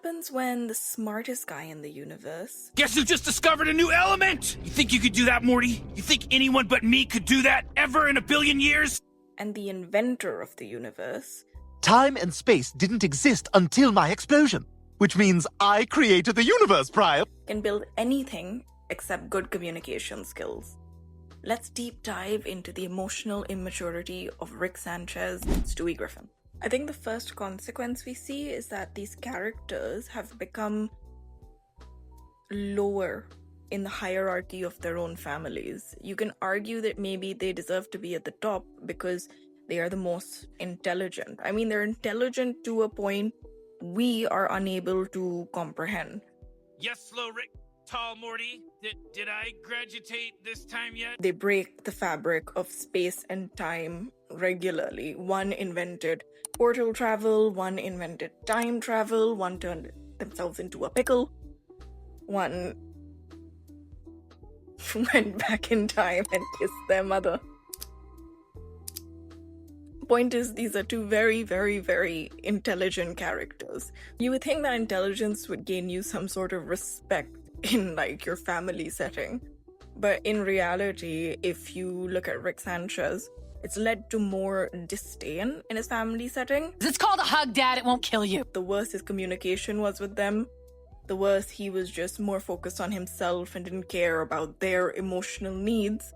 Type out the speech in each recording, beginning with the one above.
happens when the smartest guy in the universe... Guess who just discovered a new element? You think you could do that, Morty? You think anyone but me could do that ever in a billion years? And the inventor of the universe... Time and space didn't exist until my explosion, which means I created the universe prior. ...can build anything except good communication skills. Let's deep dive into the emotional immaturity of Rick Sanchez and Stewie Griffin. I think the first consequence we see is that these characters have become lower in the hierarchy of their own families. You can argue that maybe they deserve to be at the top because they are the most intelligent. I mean, they're intelligent to a point we are unable to comprehend. Yes, slow Rick. Tall Morty, did I graduate this time yet? They break the fabric of space and time regularly. One invented portal travel, one invented time travel, one turned themselves into a pickle, one went back in time and kissed their mother. Point is, these are two very, very, very intelligent characters. You would think that intelligence would gain you some sort of respect in like your family setting, but in reality, if you look at Rick Sanchez, it's led to more disdain in his family setting. It's called a hug, Dad. It won't kill you. The worse his communication was with them, the worse he was just more focused on himself and didn't care about their emotional needs,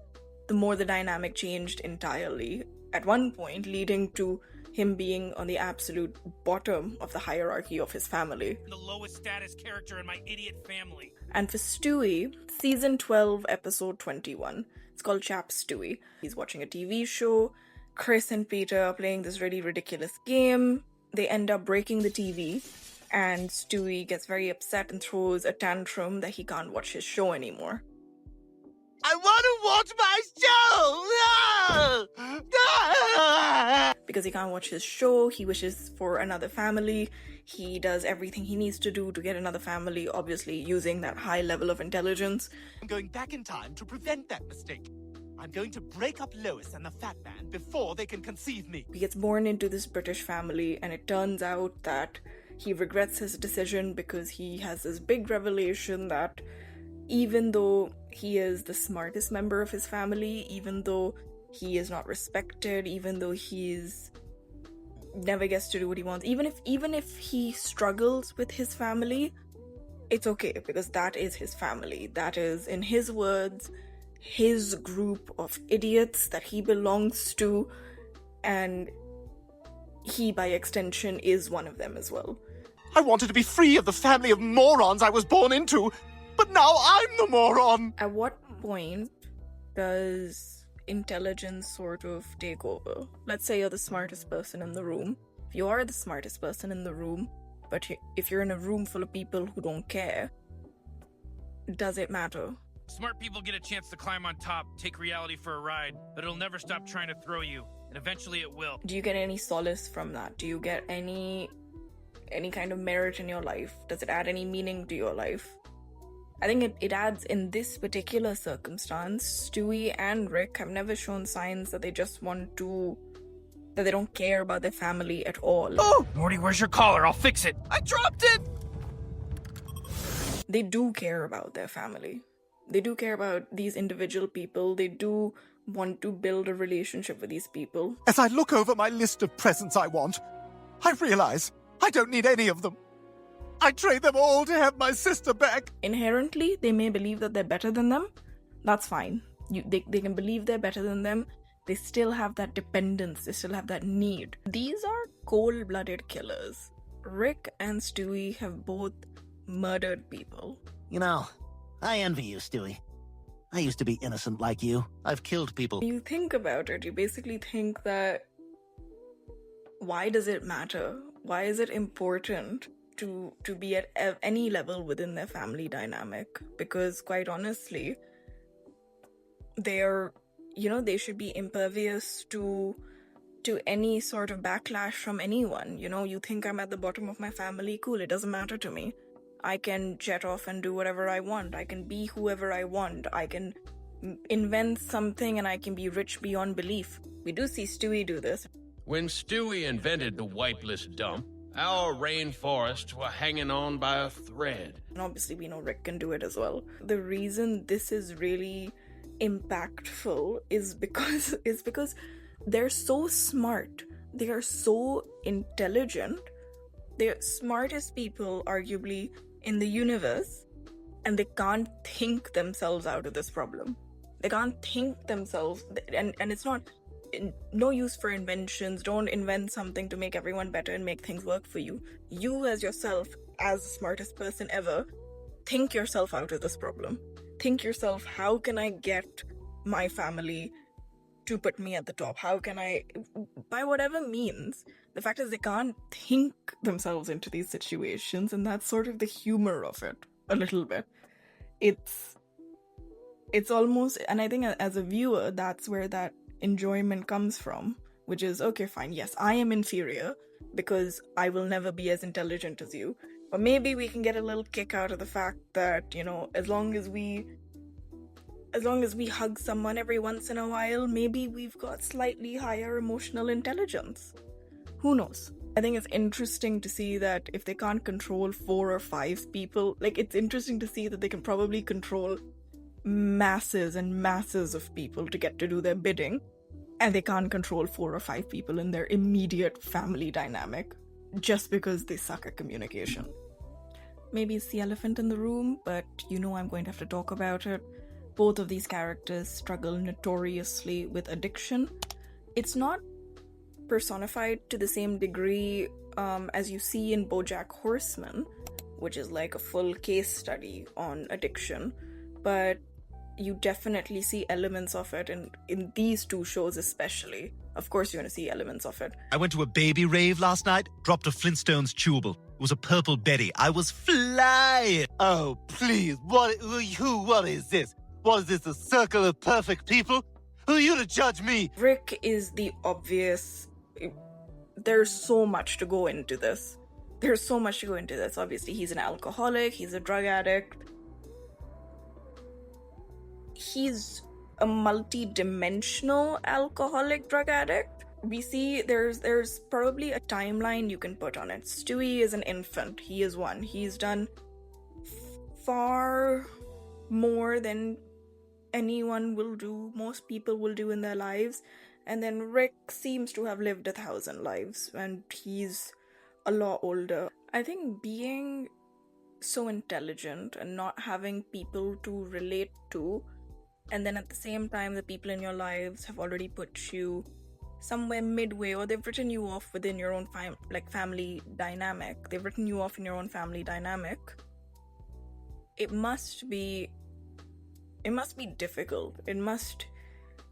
the more the dynamic changed entirely, at one point leading to him being on the absolute bottom of the hierarchy of his family. The lowest status character in my idiot family. And for Stewie, season 12, episode 21. It's called Chap Stewie. He's watching a TV show. Chris and Peter are playing this really ridiculous game. They end up breaking the TV, and Stewie gets very upset and throws a tantrum that he can't watch his show anymore. I want to watch my show! Because he can't watch his show, he wishes for another family. He does everything he needs to do to get another family, obviously using that high level of intelligence. I'm going back in time to prevent that mistake. I'm going to break up Lois and the Fat Man before they can conceive me. He gets born into this British family, and it turns out that he regrets his decision because he has this big revelation that even though he is the smartest member of his family, even though he is not respected, even though he's never gets to do what he wants, even if he struggles with his family, it's okay because that is his family. That is, in his words, his group of idiots that he belongs to, and he by extension is one of them as well. I wanted to be free of the family of morons I was born into, but now I'm the moron! At what point does intelligence sort of take over? Let's say you're the smartest person in the room. If you are the smartest person in the room, but if you're in a room full of people who don't care, does it matter? Smart people get a chance to climb on top, take reality for a ride, but it'll never stop trying to throw you, and eventually it will. Do you get any solace from that? Do you get any kind of merit in your life? Does it add any meaning to your life? I think it adds in this particular circumstance. Stewie and Rick have never shown signs that they just want to... that they don't care about their family at all. Oh! Morty, where's your collar? I'll fix it. I dropped it! They do care about their family. They do care about these individual people. They do want to build a relationship with these people. As I look over my list of presents I want, I realize I don't need any of them. I trade them all to have my sister back. Inherently, they may believe that they're better than them. That's fine. They can believe they're better than them. They still have that dependence. They still have that need. These are cold-blooded killers. Rick and Stewie have both murdered people. You know, I envy you, Stewie. I used to be innocent like you. I've killed people. You think about it, you basically think that why does it matter? Why is it important to be at any level within their family dynamic? Because quite honestly, they should be impervious to any sort of backlash from anyone. You think I'm at the bottom of my family, cool, it doesn't matter to me. I can jet off and do whatever I want. I can be whoever I want. I can invent something and I can be rich beyond belief. We do see Stewie do this. When Stewie invented the wipeless dump, Our rainforests were hanging on by a thread. And obviously we know Rick can do it as well. The reason this is really impactful is because they're so smart. They are so intelligent. They're smartest people arguably in the universe, and they can't think themselves out of this problem. They can't think themselves, and it's not no use for inventions. Don't invent something to make everyone better and make things work for you. You as yourself, as the smartest person ever, think yourself out of this problem. Think yourself, how can I get my family to put me at the top? How can I, by whatever means? The fact is they can't think themselves into these situations, and that's sort of the humor of it, a little bit. It's almost, and I think as a viewer, that's where that enjoyment comes from, which is, okay, fine, yes, I am inferior because I will never be as intelligent as you, but maybe we can get a little kick out of the fact that, you know, as long as we hug someone every once in a while, maybe we've got slightly higher emotional intelligence. Who knows? I think it's interesting to see that if they can't control 4 or 5 people, like, it's interesting to see that they can probably control masses and masses of people to get to do their bidding, and they can't control 4 or 5 people in their immediate family dynamic just because they suck at communication. Maybe it's the elephant in the room, but you know I'm going to have to talk about it. Both of these characters struggle notoriously with addiction. It's not personified to the same degree as you see in BoJack Horseman, which is like a full case study on addiction, but you definitely see elements of it in these two shows especially. Of course you're going to see elements of it. I went to a baby rave last night, dropped a Flintstones chewable. It was a purple Betty. I was flying. Oh, please, what is this? What is this, a circle of perfect people? Who are you to judge me? Rick is the obvious. There's so much to go into this. Obviously, he's an alcoholic, he's a drug addict. He's a multi-dimensional alcoholic drug addict. We see there's probably a timeline you can put on it. Stewie is an infant. He is one. He's done far more than anyone will do, most people will do in their lives. And then Rick seems to have lived 1,000 lives, and he's a lot older. I think being so intelligent and not having people to relate to, and then at the same time the people in your lives have already put you somewhere midway, or they've written you off within your own family dynamic. They've written you off in your own family dynamic. It must be difficult. It must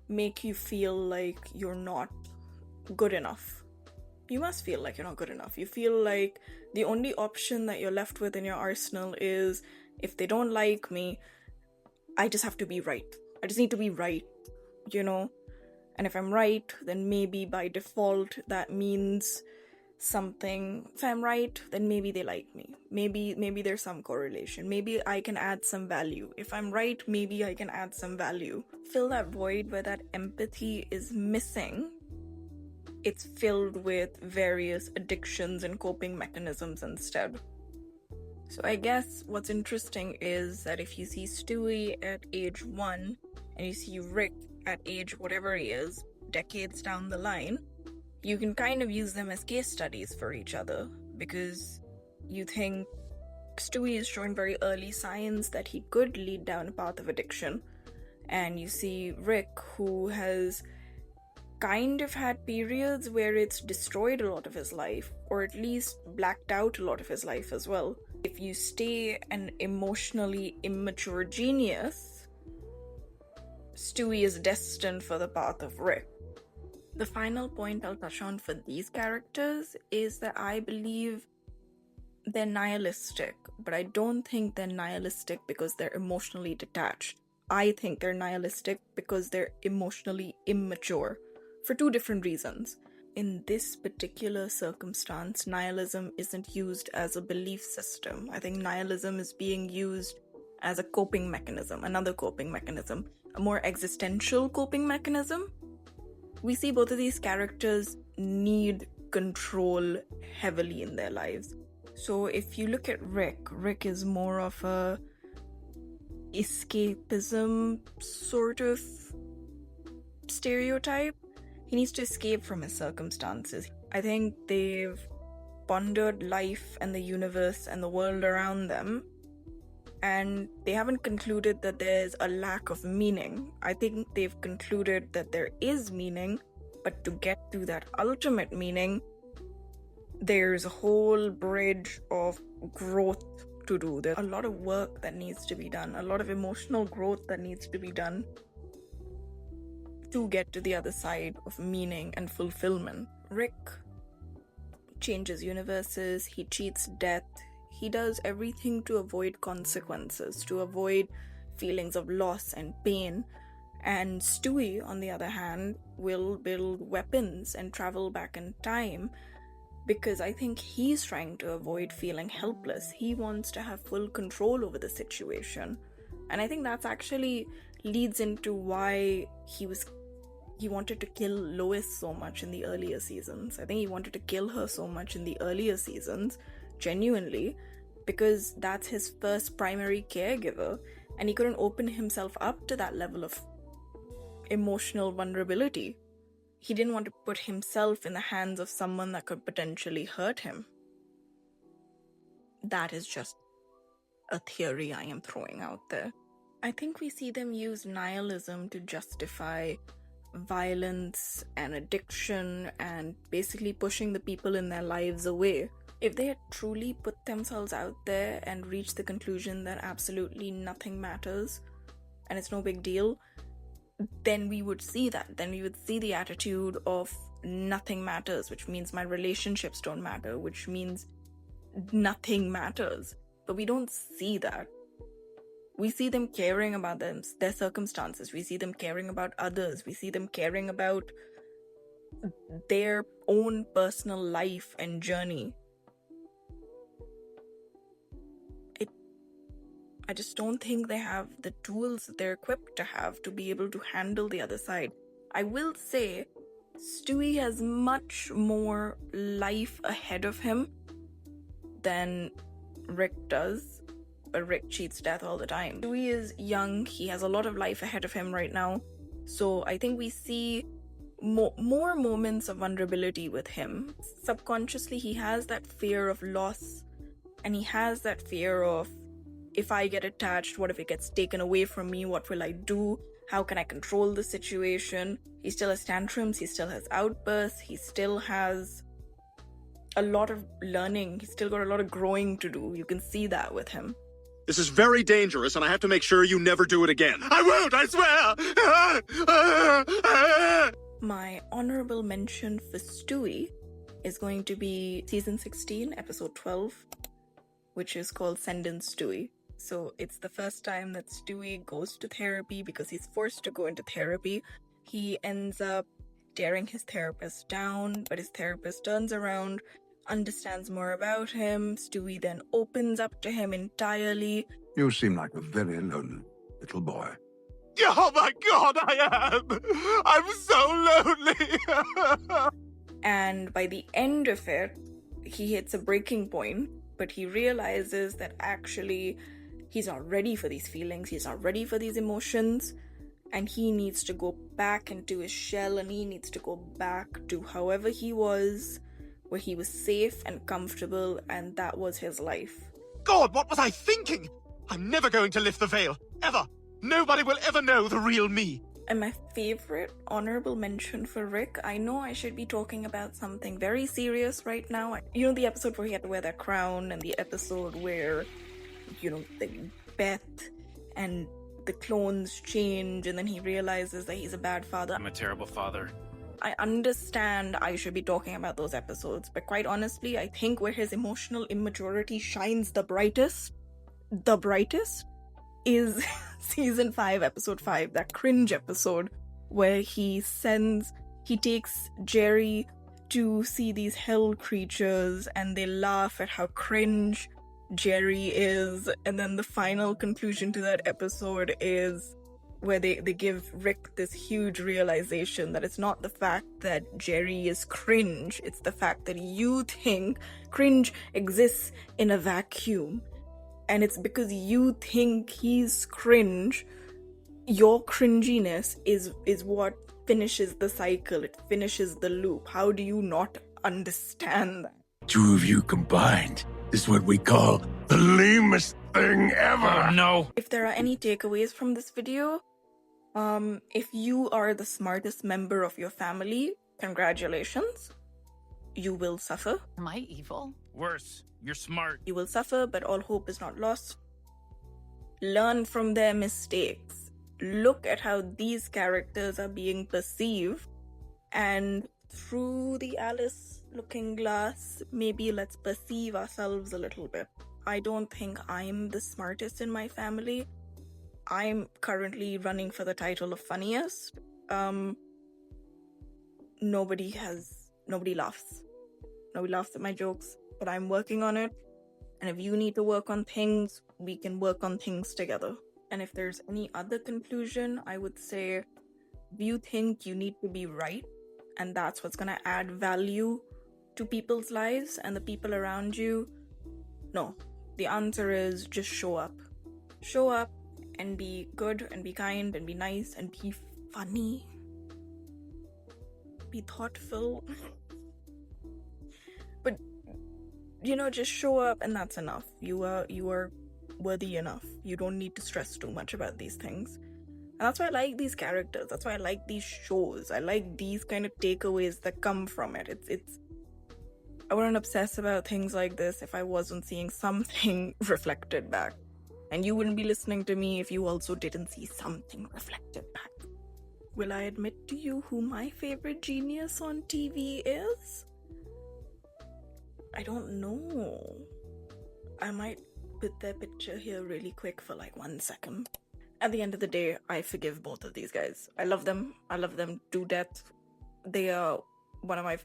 make you feel like you're not good enough. You must feel like you're not good enough. You feel like the only option that you're left with in your arsenal is, if they don't like me, I just have to be right. I just need to be right, you know? And if I'm right, then maybe by default that means something. If I'm right, then maybe they like me. Maybe there's some correlation. Maybe I can add some value. If I'm right, maybe I can add some value. Fill that void where that empathy is missing. It's filled with various addictions and coping mechanisms instead. So I guess what's interesting is that if you see Stewie at age 1 and you see Rick at age whatever he is, decades down the line, you can kind of use them as case studies for each other, because you think Stewie is showing very early signs that he could lead down a path of addiction, and you see Rick, who has kind of had periods where it's destroyed a lot of his life, or at least blacked out a lot of his life as well. If you stay an emotionally immature genius, Stewie is destined for the path of Rick. The final point I'll touch on for these characters is that I believe they're nihilistic, but I don't think they're nihilistic because they're emotionally detached. I think they're nihilistic because they're emotionally immature, for 2 different reasons. In this particular circumstance, nihilism isn't used as a belief system. I think nihilism is being used as a coping mechanism, another coping mechanism, a more existential coping mechanism. We see both of these characters need control heavily in their lives. So if you look at Rick is more of a escapism sort of stereotype. He needs to escape from his circumstances. I think they've pondered life and the universe and the world around them, and they haven't concluded that there's a lack of meaning. I think they've concluded that there is meaning, but to get to that ultimate meaning, there's a whole bridge of growth to do. There's a lot of work that needs to be done, a lot of emotional growth that needs to be done to get to the other side of meaning and fulfillment. Rick changes universes, he cheats death, he does everything to avoid consequences, to avoid feelings of loss and pain. And Stewie, on the other hand, will build weapons and travel back in time because I think he's trying to avoid feeling helpless. He wants to have full control over the situation. And I think that's actually leads into why he wanted to kill Lois so much in the earlier seasons. I think he wanted to kill her so much in the earlier seasons, genuinely, because that's his first primary caregiver, and he couldn't open himself up to that level of emotional vulnerability. He didn't want to put himself in the hands of someone that could potentially hurt him. That is just a theory I am throwing out there. I think we see them use nihilism to justify violence and addiction and basically pushing the people in their lives away. If they had truly put themselves out there and reached the conclusion that absolutely nothing matters and it's no big deal, then we would see that. Then we would see the attitude of nothing matters, which means my relationships don't matter, which means nothing matters. But we don't see that. We see them caring about their circumstances. We see them caring about others. We see them caring about their own personal life and journey. I just don't think they have the tools that they're equipped to have to be able to handle the other side. I will say, Stewie has much more life ahead of him than Rick does. But Rick cheats death all the time. Stewie is young, he has a lot of life ahead of him right now. So I think we see more moments of vulnerability with him. Subconsciously, he has that fear of loss, and he has that fear of, if I get attached, what if it gets taken away from me? What will I do? How can I control the situation? He still has tantrums, he still has outbursts, he still has a lot of learning, he's still got a lot of growing to do. You can see that with him. This is very dangerous, and I have to make sure you never do it again. I won't, I swear! My honorable mention for Stewie is going to be season 16, episode 12, which is called Send in Stewie. So it's the first time that Stewie goes to therapy because he's forced to go into therapy. He ends up tearing his therapist down, but his therapist turns around, understands more about him. Stewie then opens up to him entirely. You seem like a very lonely little boy. Oh my God, I am! I'm so lonely! And by the end of it, he hits a breaking point, but he realizes that actually he's not ready for these feelings, he's not ready for these emotions, and he needs to go back into his shell, and he needs to go back to however he was, where he was safe and comfortable, and that was his life. God, what was I thinking? I'm never going to lift the veil, ever! Nobody will ever know the real me! And my favorite honorable mention for Rick, I know I should be talking about something very serious right now. You know the episode where he had to wear that crown, and the episode where, Beth and the clones change, and then he realizes that he's a bad father. I'm a terrible father. I understand I should be talking about those episodes, but quite honestly, I think where his emotional immaturity shines the brightest is season 5, episode 5, that cringe episode where he takes Jerry to see these hell creatures and they laugh at how cringe Jerry is, and then the final conclusion to that episode is where they give Rick this huge realization that it's not the fact that Jerry is cringe, it's the fact that you think cringe exists in a vacuum. And it's because you think he's cringe, your cringiness is what finishes the cycle, it finishes the loop. How do you not understand that? Two of you combined is what we call the lamest thing ever. Oh no. If there are any takeaways from this video, if you are the smartest member of your family, congratulations. You will suffer. Am I evil? Worse, you're smart. You will suffer, but all hope is not lost. Learn from their mistakes. Look at how these characters are being perceived, and through the Alice looking glass, maybe let's perceive ourselves a little bit. I don't think I'm the smartest in my family. I'm currently running for the title of funniest. Nobody laughs. Nobody laughs at my jokes, but I'm working on it. And if you need to work on things, we can work on things together. And if there's any other conclusion, I would say, if you think you need to be right, and that's what's gonna add value to people's lives and the people around you, no. The answer is just show up. Show up and be good and be kind and be nice and be funny. Be thoughtful. But, just show up and that's enough. You are worthy enough. You don't need to stress too much about these things. And that's why I like these characters. That's why I like these shows. I like these kind of takeaways that come from it. I wouldn't obsess about things like this if I wasn't seeing something reflected back. And you wouldn't be listening to me if you also didn't see something reflected back. Will I admit to you who my favorite genius on TV is? I don't know. I might put their picture here really quick for like 1 second. At the end of the day, I forgive both of these guys. I love them. I love them to death. They are one of my...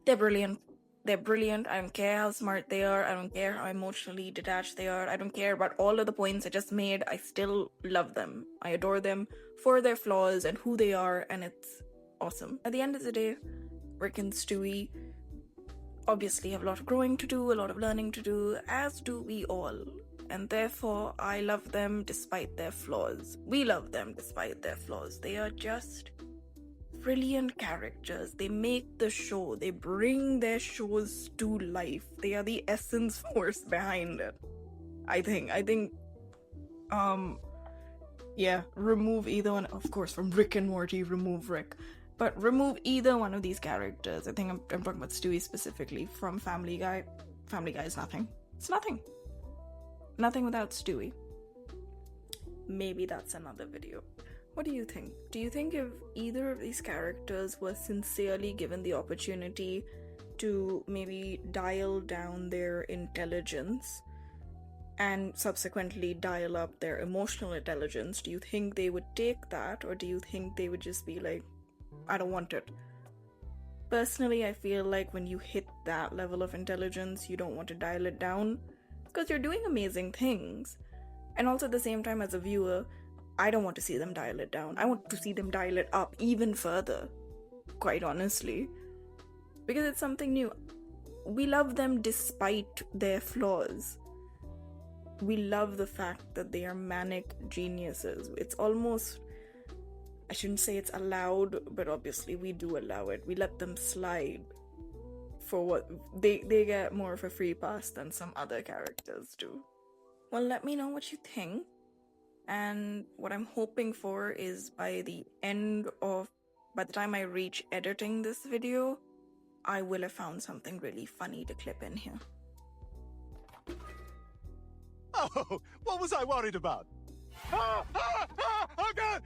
They're brilliant. They're brilliant. I don't care how smart they are. I don't care how emotionally detached they are. I don't care about all of the points I just made. I still love them. I adore them for their flaws and who they are, and it's awesome. At the end of the day, Rick and Stewie obviously have a lot of growing to do, a lot of learning to do, as do we all. And therefore, I love them despite their flaws. We love them despite their flaws. They are just brilliant characters. They make the show. They bring their shows to life. They are the essence force behind it. I think, remove either one. Of course, from Rick and Morty, remove Rick. But remove either one of these characters. I think I'm talking about Stewie specifically from Family Guy. Family Guy is nothing. It's nothing. Nothing without Stewie. Maybe that's another video. What do you think? Do you think if either of these characters were sincerely given the opportunity to maybe dial down their intelligence and subsequently dial up their emotional intelligence, do you think they would take that, or do you think they would just be like, I don't want it? Personally, I feel like when you hit that level of intelligence, you don't want to dial it down because you're doing amazing things. And also at the same time, as a viewer, I don't want to see them dial it down. I want to see them dial it up even further, quite honestly. Because it's something new. We love them despite their flaws. We love the fact that they are manic geniuses. It's almost, I shouldn't say it's allowed, but obviously we do allow it. We let them slide for what they get more of a free pass than some other characters do. Well, let me know what you think. And what I'm hoping for is by the time I reach editing this video, I will have found something really funny to clip in here. Oh, what was I worried about? Oh, God!